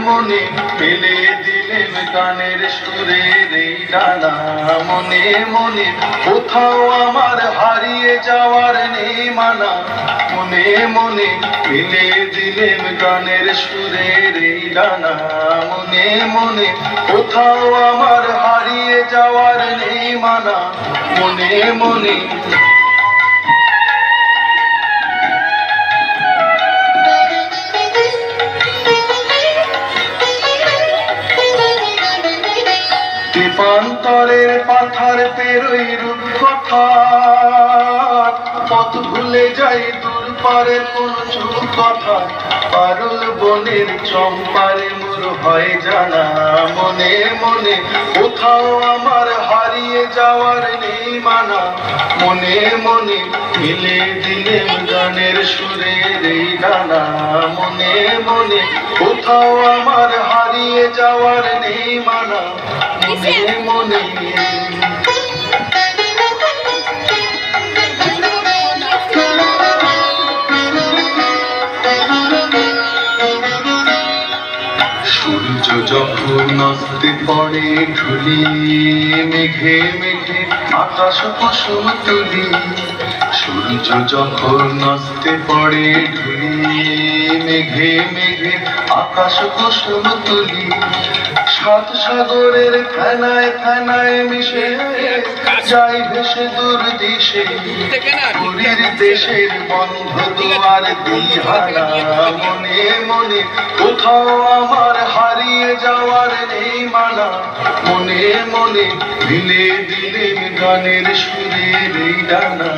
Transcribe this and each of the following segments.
মনে ফেলে দিলেম গানের সুরের এই ডানা। মনে মনে কোথাও আমার হারিয়ে যাওয়ার নেই মানা। মনে মনে ফেলে দিলেম গানের সুরের এই ডানা। মনে মনে কোথাও আমার হারিয়ে যাওয়ার নেই মানা। মনে মনে দেবান্তরের পাথার পেরোই রূপকথা, পথ ভুলে যাই দূর পারের কোন চুপ কথা। পারুল বনের চম্পারে মোর হয় জানা। মনে মনে কোথাও আমার হারিয়ে যাওয়ার নেই মানা। মনে মনে মিলে দিলেম গানের সুরের এই ডানা। মনে মনে কোথাও আমার হারিয়ে যাওয়ার নেই মানা। মনে মনে সূর্য যখন অস্তে পড়ে ঢুলি, মেঘে মেঘে আকাশ কুসুম তুলি। সূর্য যখন অস্তে পড়ে ঢুলি, মেঘে মেঘে আকাশ কুসুম তুলি। সাত সাগরের ফেনায় ফেনায় মিশে যাই ভেসে দূর দেশে। পুরীর দেশের বন্ধ দুয়ার দিহানা। মনে মনে কোথাও আমার হারিয়ে যাওয়ার নেই মানা। মনে মনে মিলে দিলেম গানের সুরের এই ডানা।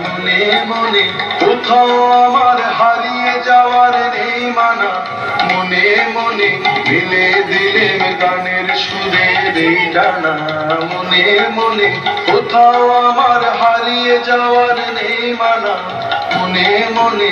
মনে মনে কোথাও আমার হারিয়ে যাওয়ার নেই মানা। মনে মনে মিলে দিলেম গানের সুরের এই ডানা। মনে মনে কোথাও আমার হারিয়ে যাওয়ার নেই মানা। মনে মনে